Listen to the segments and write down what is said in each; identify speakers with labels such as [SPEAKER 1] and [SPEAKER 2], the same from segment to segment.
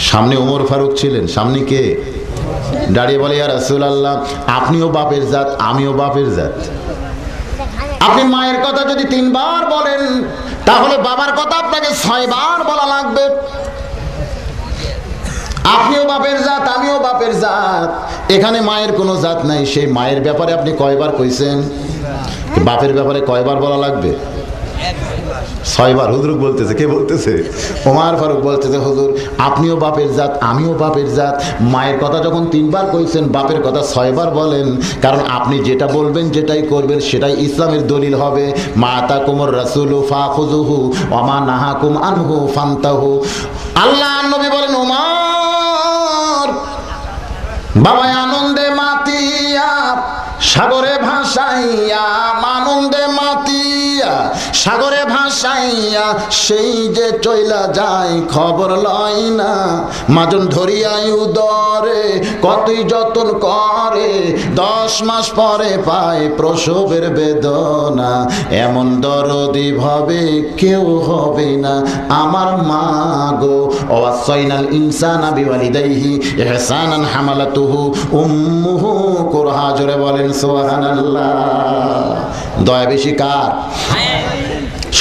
[SPEAKER 1] সামনে ওমর ফারুক ছিলেন, সামনে কে দাঁড়িয়ে বলে, ইয়া রাসূলুল্লাহ, আপনিও বাপের জাত, আমিও বাপের জাত। আপনি মায়ের কথা যদি 3 বার বলেন, তাহলে বাবার কথা আপনাকে 6 বার বলা লাগবে। আপনিও বাপের জাত, আমিও বাপের জাত, এখানে মায়ের কোনো জাত নাই। সেই মায়ের ব্যাপারে আপনি কয়বার কইছেন? বাপের ব্যাপারে কয়বার বলা লাগবে? 6 বার। হুজুর বলতেছে, কে বলতেছে? ওমর ফারুক বলতেছে, হুজুর আপনিও বাপের জাত, আমিও বাপের জাত। মায়ের কথা যখন 3 বার কইছেন, বাপের কথা 6 বার বলেন, কারণ আপনি যেটা বলবেন, যেটাই করবেন, সেটাই ইসলামের দলিল হবে। মা আতাকুমুর রাসূলু ফাখুযুহু ওয়া মা নাহাকুম আনহু ফান্তাহু। আল্লাহ নবী বলেন, ওমর বাবা আনন্দে মাতিয়া সাগরে ভাসাইয়া, আনন্দে মাতিয়া সাগরে ভাসাইয়া, সেই যে চইলা যায় খবর লয় না। মাজন ধরিয়াই উদরে কতই যতন করে, 10 মাস পরে পায় প্রসবের বেদনা। এমন দরদি ভাবে কেউ হবে না আমার মা গো। ওয়াসাইনাল ইনসানা বিওয়ালিদাইহি ইহসানান হামালাতুহু উম্মুহু কুরহা। জোরে বলেন সুবহানাল্লাহ। দয়া বেশি কার?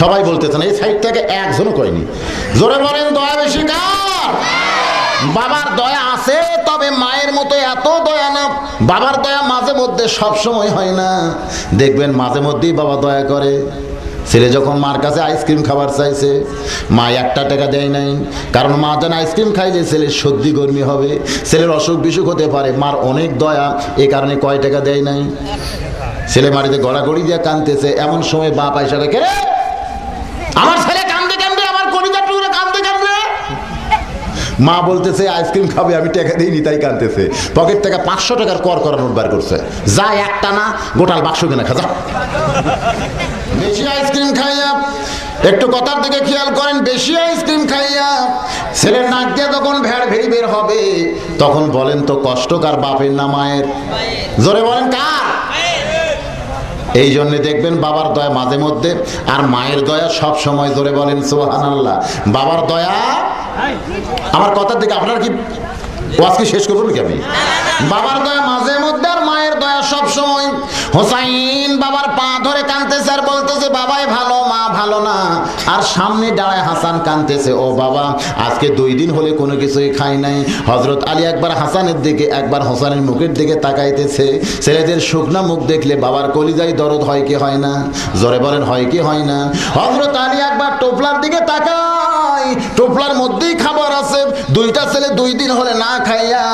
[SPEAKER 1] সবাই বলতেছেন, এই সাইড থেকে একজনও কয়নি। জোরে বলেন, দয়া বেশি কার? বাবার দয়া আছে, তবে মায়ের মতো এত দয়া না। বাবার দয়া মাঝে মধ্যে, সব সময় হয় না। দেখবেন মাঝে মধ্যেই বাবা দয়া করে। ছেলে যখন মার কাছে আইসক্রিম খাবার চাইছে, মা 1 টাকা দেয় নাই, কারণ মা জানে আইসক্রিম খাইলে ছেলের সর্দি গরমি হবে, ছেলের অসুখ বিসুখ হতে পারে। মার অনেক দয়া, এই কারণে কয় টাকা দেয় নাই। ছেলে মাটিতে গড়াগড়ি দিয়ে কাঁদতেছে, এমন সময় বাপ আইসা দেখে, আমার ছেলে কান্দে কান্দে, আমার কলিজা টুকরা কান্দে কান্দে। মা বলতেছে আইসক্রিম খাবে, আমি টাকা দিইনি তাই কাঁদতেছে। পকেট থেকে 500 টাকার কর করা নোট বার করছে, যা একটা না গোটাল বাক্স কিনে খা। বেশি আইসক্রিম খাইয়া, একটু কথার দিকে খেয়াল করেন, বেশি আইসক্রিম খাইয়া ছেলের নাক দিয়ে যখন ভেড় ভেড়ি বের হবে, তখন বলেন তো কষ্ট কার, বাপের না মায়ের? জোরে বলেন কার? এই জন্য দেখবেন বাবার দয়া মাঝে মধ্যে, আর মায়ের দয়া সব সময়। জোরে বলেন সুবহানাল্লাহ। বাবার দয়া, আমার কথার দিকে আপনারা কি ওয়াজকে শেষ করবো নাকি আমি? বাবার দয়া মাঝে মধ্যে, আর মায়ের দয়া সব সময়। হোসাইন বাবার পা ধরে কাঁদতেছে আর বলতেছে, বাবাই ভালো, মা ভালো না। আর সামনে দাঁড়ায় হাসান কাঁদতেছে, ও বাবা আজকে 2 দিন হলে কোনো কিছুই খাই নাই। হযরত আলী একবার হাসানের দিকে, একবার হোসেনের মুখের দিকে তাকাইতেছে। ছেলেদের শুকনা মুখ দেখলে বাবার কলিজায় দরদ হয় কি হয় না? জোরে বলেন, হয় কি হয় না? হযরত আলী একবার টোপলার দিকে তাকায়, টোপলার মধ্যেই খাবার আছে। 2টা ছেলে 2 দিন হলে না খাইয়া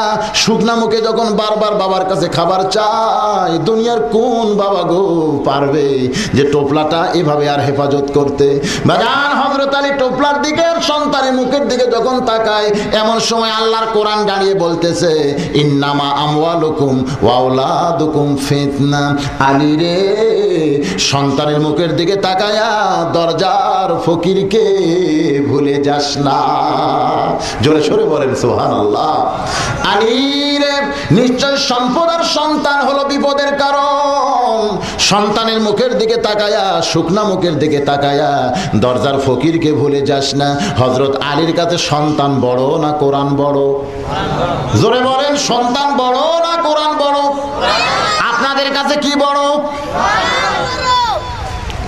[SPEAKER 1] শুকনা মুখে যখন বারবার বাবার কাছে খাবার চায়, দুনিয়ার কোন বাবা গো পারবে যে টোপলাটা এভাবে আর হেফাজত করতে? বাজান হযরত আলী টোপলার দিকে, সন্তানের মুখের দিকে যখন তাকায়, এমন সময় আল্লাহর কোরআন দাঁড়িয়ে বলতেছে, ইন্নামা আমওয়ালুকুম ওয়া আওলাদুকুম ফিতনা। আলী রে, সন্তানের মুখের দিকে তাকায়া দরজার ফকিরকে ভুলে যাস না। জোরে সরে বলেন সুবহানাল্লাহ। আলী রে, নিশ্চয় সম্পদ আর সন্তান হলো বিপদের কারণ। সন্তানের মুখের দিকে তাকায়া, শুকনা মুখের দিকে তাকায়া দরজার ফকিরকে ভুলে যাস না। হযরত আলীর কাছে সন্তান বড় না কোরআন বড়? জোরে বলেন, সন্তান বড় না কোরআন বড়? আপনাদের কাছে কি বড়?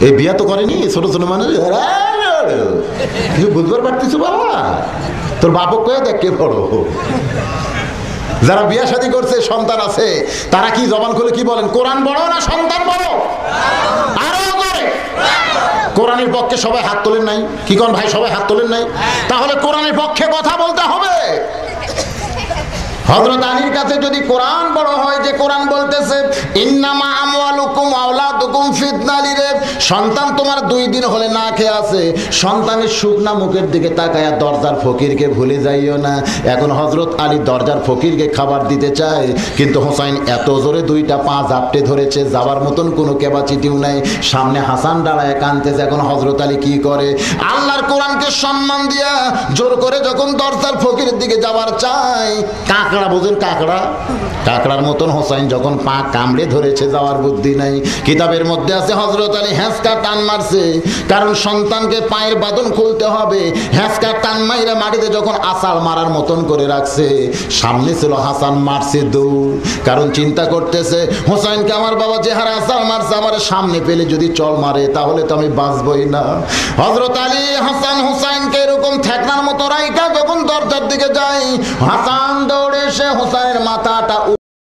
[SPEAKER 1] এই বিয়া তো করেনি ছোট ছোট মানুষ, কিছু বুঝবার পারতেছো বাবা? তোর বাপক কয়ে দেখ কে বড়। যারা বিয়া শাদী করছে, সন্তান আছে, তারা কি জবান খুলে কি বলেন? কোরআন বড় না সন্তান বড়? আরো করে কোরআনের পক্ষে সবাই হাত তোলেন নাই? কি কোন ভাই, সবাই হাত তোলেন নাই? তাহলে কোরআনের পক্ষে কথা বলতে হবে। হযরত আলীর কাছে যদি কোরআন বড় হয়, যে কোরআন বলতেছে ইন্নামা আমওয়ালুকুম ওয়া আওলাদুকুম ফিতনা, রে সন্তান তোমার 2 দিন হলে না খেয়ে আছে, সন্তানের শুকনা মুখের দিকে তাকায়া দরজার ফকিরকে ভুলে যাইও না। এখন হযরত আলী দরজার ফকিরকে খাবার দিতে চায়, কিন্তু হোসাইন এত জোরে 2টা পা জাপটে ধরেছে, যাবার মতন কোনো ক্যাপাসিটিও নাই। সামনে হাসান দাঁড়ায় কাঁদতেছে। এখন হযরত আলী কি করে? আল্লাহর কোরআনকে সম্মান দিয়া জোর করে যখন দরজার ফকিরের দিকে যাবার চায়, কাকড়া বোঝেন, কাকড়া, কাকড়ার মতন হোসাইন যখন পা কামড়ে ধরেছে, যাওয়ার বুদ্ধি নাই। কিতাবে কিতাবের মধ্যে আছে হযরত আলী হ্যাঁচকা টান মারছে, কারণ সন্তানকে পায়ের বাঁধন খুলতে হবে। হ্যাঁচকা টান মাইরা মাটিতে যখন আছাড় মারার মতন করে রাখছে, সামনে ছিল হাসান, মারছে দৌড়, কারণ চিন্তা করতেছে হোসাইনকে আমার বাবা যে হারে আছাড় মারছে, আমার সামনে পেলে যদি চল মারে তাহলে তো আমি বাঁচবই না। হযরত আলী হাসান হুসাইনকে এরকম ঠেকনার মতো রাইখা যখন দরজার দিকে যায়, হাসান দৌড়ে এসে হোসাইনের মাথাটা